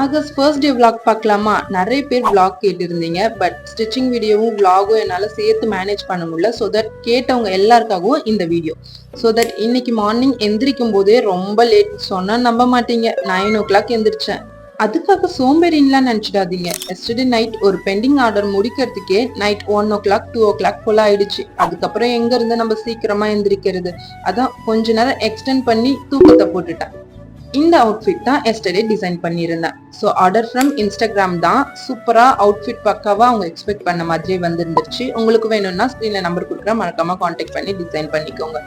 August first day vlog பார்க்கலாமா? நிறைய பேர் vlog கேட்டிருந்தீங்க. பட் ஸ்டிச்சிங் வீடியோவும் vlogகும் என்னால சேர்த்து மேனேஜ் பண்ண முடியல. ஸோ தட் கேட்டவங்க எல்லாருக்காகவும் இந்த வீடியோ. ஸோ தட் இன்னைக்கு மார்னிங் எந்திரிக்கும் போதே ரொம்ப லேட். சொன்னா நம்ப மாட்டீங்க, 9 o'clock எந்திரிச்சேன். அதுக்காக சோம்பேறின்லாம் நினைச்சிடாதீங்க. எஸ்டர்டே நைட் ஒரு bending order முடிக்கிறதுக்கே night 1 o'clock 2 o'clock போல ஆயிடுச்சு. அதுக்கப்புறம் எங்க இருந்து நம்ம சீக்கிரமா எந்திரிக்கிறது? அதான் கொஞ்ச நேரம் எக்ஸ்டெண்ட் பண்ணி தூக்கத்தை போட்டுட்டேன். இந்த அவுட்ஃபிட் தான் எஸ்டர்டே டிசைன் பண்ணியிருந்தேன். ஸோ ஆர்டர் ஃப்ரம் இன்ஸ்டாகிராம் தான். சூப்பரா அவுட்ஃபிட் பக்காவா அவங்க எக்ஸ்பெக்ட் பண்ண மாதிரியே வந்துருந்துச்சு. உங்களுக்கு வேணும்னா ஸ்க்ரீன்ல நம்பர் கொடுக்குறேன், மறக்காம கான்டாக்ட் பண்ணி டிசைன் பண்ணிக்கோங்க.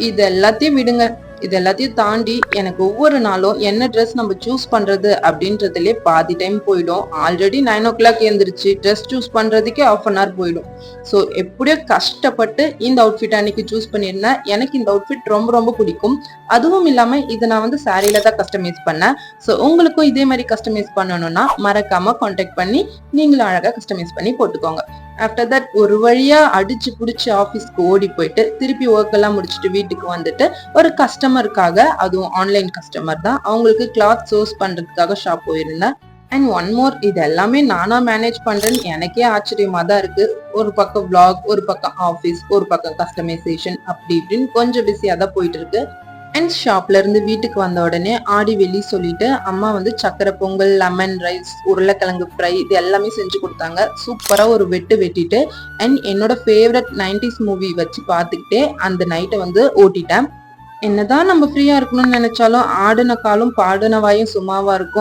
இது எல்லாத்தையும் விடுங்க. இது எல்லாத்தையும் தாண்டி எனக்கு ஒவ்வொரு நாளும் என்ன ட்ரெஸ் நம்ம சூஸ் பண்றது அப்படின்றதுலயே பாதி டைம் போயிடும். ஆல்ரெடி 9 o'clock எழுந்திரிச்சு ட்ரெஸ் சூஸ் பண்றதுக்கே 1/2 hour போயிடும். ஸோ எப்படியோ கஷ்டப்பட்டு இந்த அவுட்ஃபிட் அன்னைக்கு சூஸ் பண்ணியிருந்தேன். எனக்கு இந்த அவுட்ஃபிட் ரொம்ப ரொம்ப பிடிக்கும். அதுவும் இல்லாம இதை நான் வந்து சாரியில தான் கஸ்டமைஸ் பண்ணேன். ஸோ உங்களுக்கும் இதே மாதிரி கஸ்டமைஸ் பண்ணணும்னா மறக்காம கான்டாக்ட் பண்ணி நீங்களும் அழகா கஸ்டமைஸ் பண்ணி போட்டுக்கோங்க. ஆஃப்டர் தட் ஒரு வழியா அடிச்சு புடிச்சு ஆஃபீஸ்க்கு ஓடி போயிட்டு திருப்பி ஒர்க் எல்லாம் முடிச்சுட்டு வீட்டுக்கு வந்துட்டு ஒரு கஸ்டமருக்காக, அதுவும் ஆன்லைன் கஸ்டமர் தான், அவங்களுக்கு கிளாத் சோர்ஸ் பண்றதுக்காக ஷாப் போயிருந்தேன். அண்ட் ஒன் மோர், இது எல்லாமே நானா மேனேஜ் பண்றேன்னு எனக்கே ஆச்சரியமா தான் இருக்கு. ஒரு பக்கம் vlog, ஒரு பக்கம் ஆஃபீஸ், ஒரு பக்கம் கஸ்டமைசேஷன், அப்படி இப்படின்னு கொஞ்சம் பிஸியா தான் போயிட்டு இருக்கு. அண்ட் ஷாப்ல இருந்து வீட்டுக்கு வந்த உடனே ஆடி வெளி சொல்லிட்டு அம்மா வந்து சக்கரை பொங்கல், லெமன் ரைஸ், உருளைக்கிழங்கு ஃப்ரை இது எல்லாமே செஞ்சு கொடுத்தாங்க. சூப்பரா ஒரு வெட்டு வெட்டிட்டு அண்ட் என்னோட ஃபேவரட் 90s மூவி வச்சு பார்த்துக்கிட்டே அந்த நைட்டை வந்து ஓட்டிட்டேன். என்னதான் நம்ம ஃப்ரீயா இருக்கணும்னு நினைச்சாலும் ஆடின காலும் பாடின வாயும் சும்மாவா இருக்கும்.